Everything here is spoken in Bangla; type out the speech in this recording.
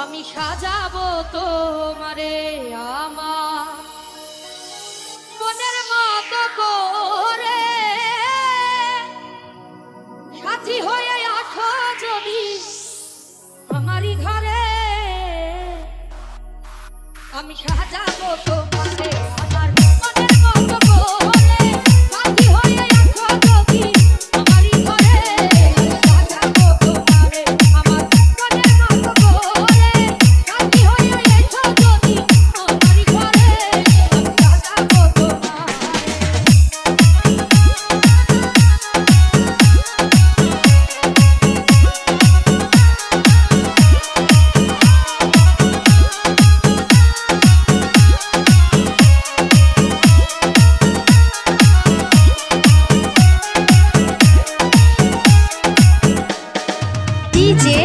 আমি সাজাবো তোমারে আমার মনের মতো করে, সাথী হয়ে আসো যদি আমারই ঘরে। আমি সাজাবো তোমারে আমার মনের মতো করে, সাথী হয়ে আসো যদি আমারই ঘরে। সাজাবো তোমারে আমার মনের মতো করে, সাথী হয়ে আসো যদি আমারই ঘরে। আমি সাজাবো তোমারে। DJ